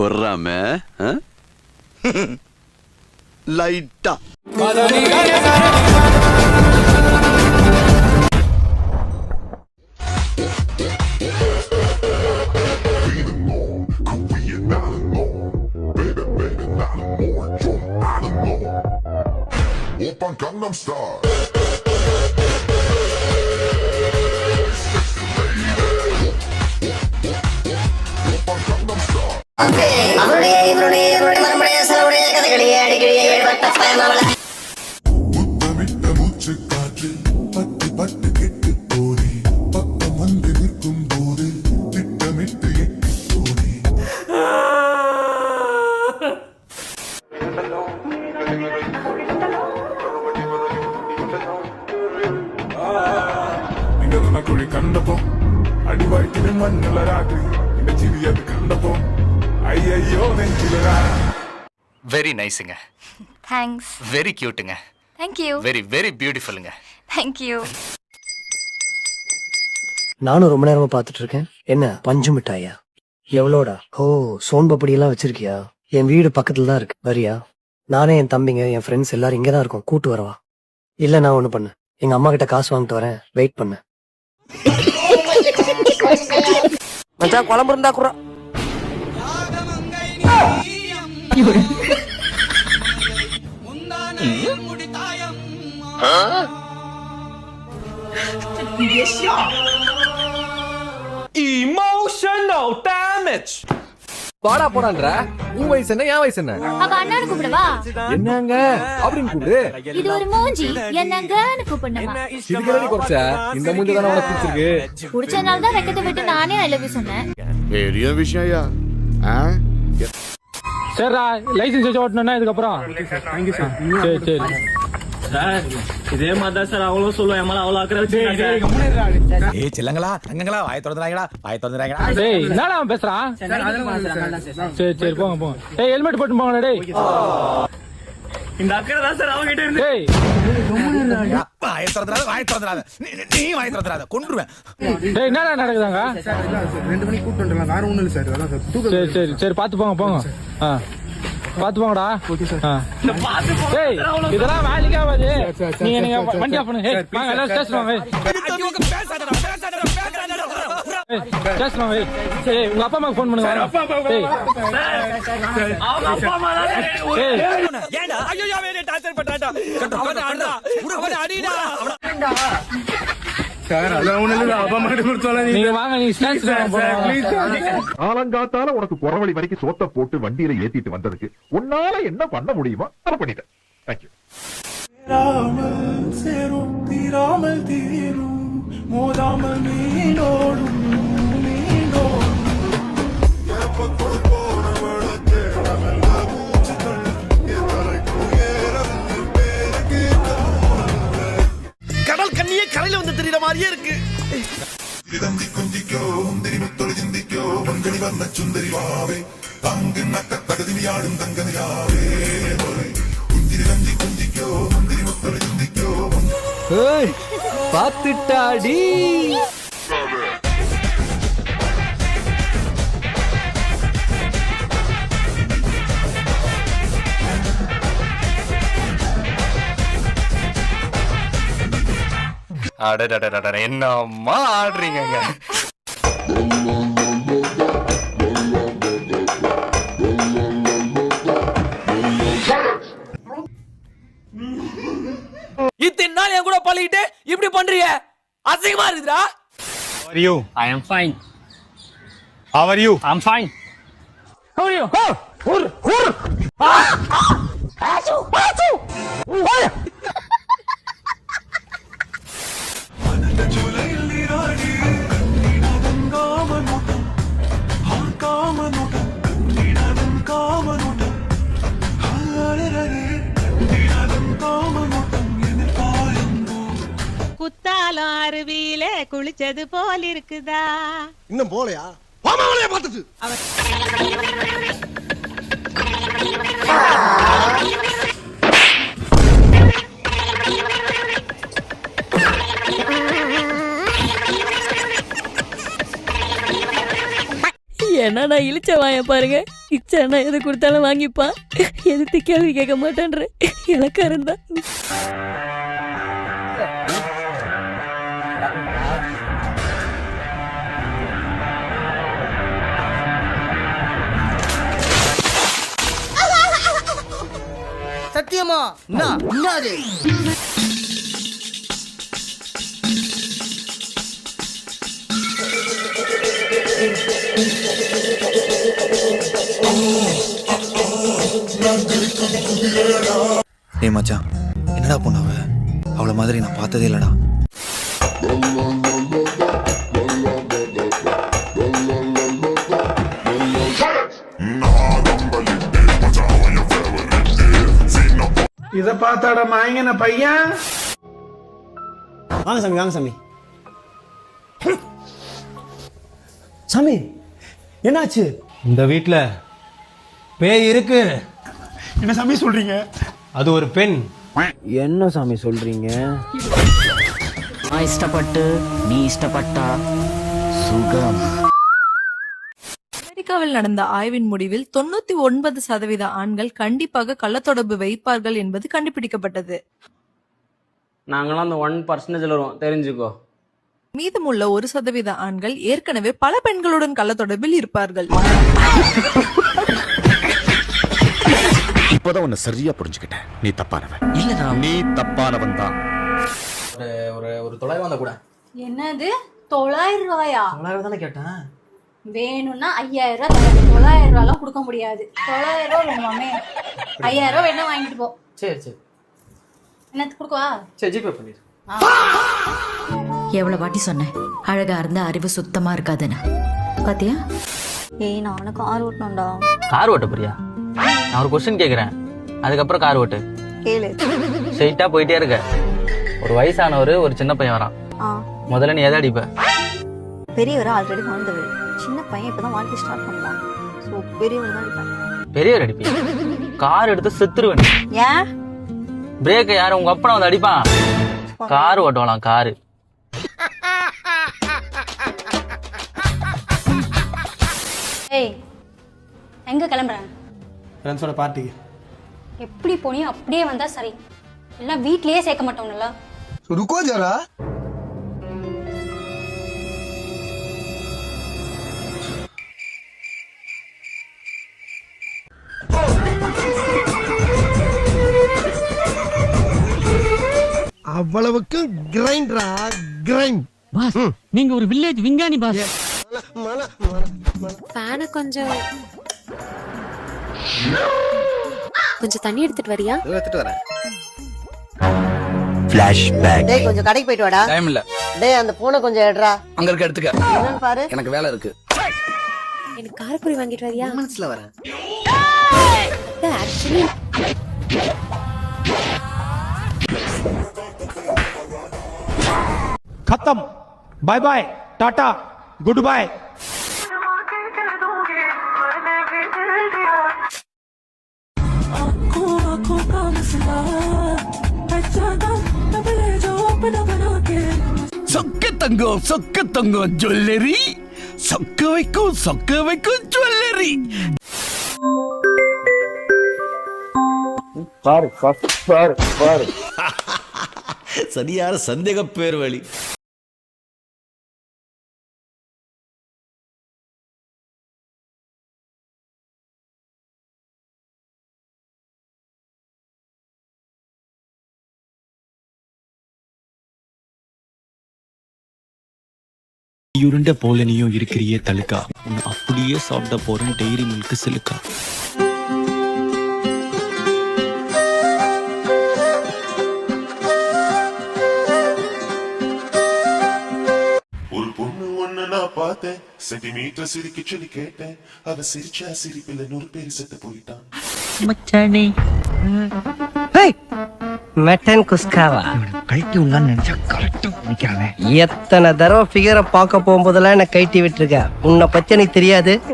பொறாம லைட்டா Open Gangnam Style. முத்தமிட்ட மூச்சு காற்று பட்டு பட்டு கெட்டு போதே பக்கம் வந்து நிற்கும் போது திட்டமிட்டு எட்டு போதே കുഴി കണ്ടപ്പോ അടിവയറ്റിന് മഞ്ഞുള്ള രാത്രി എന്റെ ചിരിയത് കണ്ടപ്പോ അയ്യോ നെഞ്ചിലരാ. வெரி நைஸுங்க. தேங்க்ஸ். வெரி கியூட்டுங்க. Thank you. வெரி வெரி பியூட்டிஃபுல்லுங்க. Thank you. நானும் ரொம்ப நேரமா பாத்துட்டு இருக்கேன். என்ன பஞ்சு மிட்டாயா? எவ்வளோடா? ஓ சோன் பப்படி எல்லாம் வச்சிருக்கியா? என் வீடு பக்கத்துல தான் இருக்கு, வரியா? நானே என் தம்பிங்க என் ஃப்ரெண்ட்ஸ் எல்லாரும் இங்கதான் இருக்கோம், கூட்டு வரவா? இல்ல நான் ஒண்ணு பண்ணு, எங்க அம்மா கிட்ட காசு வாங்கிட்டு வரேன், வெயிட் பண்ணு. மச்சான் குழம்பு இருந்தா குறா. Emotional damage. பாடா போடான்ற உன் வயசு என்ன என் வயசு என்ன? அப்ப அண்ணான்னு கூப்பிடவா? என்னங்க அப்படின்னு கூப்பிடு. இது ஒரு மூஞ்சி, என்னங்கன்னு கூப்பிடணுமா? சிரிக்கிறதே குறைச்ச இந்த மூஞ்சி தானே உனக்கு பிடிச்சிருக்கு. பிடிச்சனால தான் வெக்கத்தை விட்டு நானே ஐ லவ் யூ சொன்னேன். பெரிய விஷயம்யா. சரிடா, லைசன்ஸ் வச்சு ஓட்டணும்னா இதுக்கப்புறம். சரி சரி சார், இதே மாதிரி தான் சார் அவ்வளோ சொல்லுவேன். என் மேல அவ்வளோ அக்கறை வச்சு. ஏய் செல்லங்களா தங்கங்களா வாய் திறந்துறாங்கடா. டேய் என்னடா அவன் பேசுறான்? சரி சரி போங்க போங்க. டேய் ஹெல்மெட் போட்டு போங்கடா. டேய் இந்த அக்கறை தான் சார் அவங்ககிட்ட இருந்து. டேய் வாய் திறந்துறாத நீ வாய் திறந்துறாத கொன்றுவேன். டேய் என்னடா நடக்குதாங்க? 2 மணிக்கு கூட்டு வந்துடலாம், வேற ஒண்ணும் இல்ல சார். அதான் சார். சரி சரி சரி பாத்து போங்க போங்க. பாத்து போங்கடா. டேய் இதெல்லாம் வேலைக்கு ஆகாது. நீங்க வண்டி ஆஃப் பண்ணுங்க. வாங்க எல்லாரும் ஸ்டேஷன் வாங்க. ஸ்டேஷன் வாங்க. சரி உங்க அப்பா அம்மாக்கு ஃபோன் பண்ணுங்க. டேய் அவங்க அப்பா அம்மா டேய் ஏண்டா ஐயோ வேற டார்ச்சர் பண்றாடா. அவன அடிடா. சார் அதான் ஒண்ணும் இல்ல, அப்பா மாட்டு கொடுத்தால நீங்க வாங்க, நீங்க ஸ்டேஷன் போங்க. ஆலங்காத்தால உனக்கு குறவழி வரைக்கும் சோத்த போட்டு வண்டியில ஏத்திட்டு வந்ததுக்கு உன்னால என்ன பண்ண முடியுமோ அதை பண்ணிட்டேன். தேங்க்யூ. சேரும் தீராமல் தீரும் மோதாமல் நீனோடும் நீனோடும் கடல் கண்ணியே கரையில வந்து தெரியுற மாதிரியே இருக்கு. കുന്തിക്കോ മുന്തിരി മുത്തൊളി ചിന്തിക്കോ മങ്കണി വന്ന ചുന്ദരി വാവേ തങ്കി നക്ക തകതിരിയാടും തങ്കനിലാവേ കുന്തിരി കഞ്ചി കുന്തിക്കോ മുന്തിരി മുത്തൊളി ചിന്തിക്കോ. ஏய் பாத்துட்டாடி. அடடடடட என்னம்மா ஆடுறீங்க? இத்தனை நாள் என் கூட பழகிட்டு இப்படி பண்றீங்க, அசிங்கமா இருக்குடா. How are you? I am fine. How are you? I'm fine. How are you? Kuthalam அருவியில குளிச்சது போல் இருக்குதா? இன்னும் போலையா? பாமாவளைய பார்த்தது. என்னடா இழிச்ச வாய பாருங்க. இச்சானா எது கொடுத்தாலும் வாங்கிப்பா, எதுக்கு கேள்வி கேட்க மாட்டேன்ற எனக்கு இருந்தா. சத்தியமா என்னது ஏய் மச்சான், என்னடா பொண்ணு அவளை மாதிரி நான் பார்த்ததே இல்லடா. இத பார்த்தாடா மாயங்கன பையன். வாங்க சாமி, வாங்க சாமி. சாமி என்னாச்சு? இந்த வீட்ல பேய் இருக்கு. என்ன சாமி சொல்றீங்க? அது ஒரு பெண். என்ன சாமி சொல்றீங்க? நான் இஷ்டப்பட்டு நீ இஷ்டப்பட்டா சுகம். அமெரிக்காவில் நடந்த ஆய்வின் முடிவில் 99% ஆண்கள் கண்டிப்பாக கள்ளத்தொடர்பு வைப்பார்கள் என்பது கண்டுபிடிக்கப்பட்டது. நாங்களாம் அந்த 1% வருவோம், தெரிஞ்சுக்கோ. மீதமுள்ள 1% ஆண்கள் ஏற்கனவே பல பெண்களுடன் கள்ளத்தொடர்பில் இருப்பார்கள். இப்பதான் உன்னை சரியா புரிஞ்சுக்கிட்டேன். நீ தப்பானவன். இல்லடா, நீ தப்பானவன் தான். ஒரு தொலை வந்த கூட. என்னது 900 ரூபாயா? 900 தானே கேட்டேன். வேணும்னா 5000 ரூபாய் தரேன். 900 ரூபாய்லாம் கொடுக்க முடியாது. 900 ரூபாய் வேணுமாமே? 5000 ரூபாய் வேணா வாங்கிட்டு போ. சரி சரி என்னத்துக்கு கொடுக்கவா? சரி, ஜிபே பண்ணிடு. எவ்வளவு வாட்டி சொன்னேன், அழகா இருந்த அறிவு சுத்தமா இருக்காதுன்னு. பாத்தியா? ஏய் நானும் கார் ஓட்டணும்டா. கார் ஓட்ட போறியா? நான் ஒரு கொஸ்டின் கேக்குறேன், அதுக்கப்புறம் கார் ஓட்டு. கேளு. ஸ்ட்ரைட்டா போயிட்டே இருக்க. ஒரு வயசானவர் ஒரு சின்ன பையன் வரான். முதல்ல நீ எதை அடிப்ப? பெரியவர் ஆல்ரெடி வாழ்ந்தவர், சின்ன பையன் இப்பதான் வாழ்க்கை ஸ்டார்ட் பண்ணலாம். சோ பெரியவர் தான் அடிப்பாங்க. பெரியவர் அடிப்பி? கார் எடுத்து செத்துருவேன். ஏன்? பிரேக் யாரு உங்க அப்பா வந்து அடிப்பான்? கார் ஓட்டுவாளாம், காரு. ஏய் எங்க கிளம்புறேன்? ஃப்ரெண்ட்ஸோட பார்ட்டிக்கு. எப்படி போனியோ அப்படியே வந்தா சரி, எல்லாம் வீட்லயே சேர்க்க மாட்டோம்ல. ருக்கோ ஜரா. அவ்வளவுக்கு கிரைண்டரா? கிரைண்ட் பாஸ், நீங்க ஒரு வில்லேஜ் விஞ்ஞானி பாஸ். ஃபேனை கொஞ்சம் தண்ணி எடுத்துட்டு வரியா? எடுத்துட்டு வரேன். ஃபிளாஷ்பேக். டேய் கொஞ்சம் கடைக்கு போயிட்டு வாடா. டைம் இல்ல. டேய் அந்த போனை கொஞ்சம் எடுறா. அங்க இருக்க எடுத்துக்க. என்னன்னு பாரு. எனக்கு வேலை இருக்கு. எனக்கு காரப்பொரி வாங்கிட்டு வரியா? மனசுல வரேன். ஆக்சுவலி खत्म. Bye bye, tata, good bye. Chokka Thangam jewellery, சொக்க வைக்கும் ஜுவல்லரி. பாரு பாரு பாரு. சரியான சந்தேக பேர் வழி. உருண்ட போல நீயும் இருக்கிறியே தலுக்கா, உன்னை அப்படியே சாப்பிட போறேன் டெய்ரி மில்க் சிலுக்கா. ஒரு பொண்ணு ஒண்ணு நான் பார்த்தேன், சென்டிமீட்டர் சிரிக்க சொல்லி கேட்டேன். அவ சிரிச்சா சிரிப்பில் 100 பேர் செத்து போயிட்டான். மச்சானே, மட்டன் குஸ்காவா? கைட்டி உள்ளான்னு நினைச்சா கரெக்டா நிக்காத. எத்தனை தடவை ஃபிகரை பார்க்க போகும்போதெல்லாம் என்ன கைட்டி விட்டுருக்க. உன்னை பத்தி எனக்கு தெரியாது.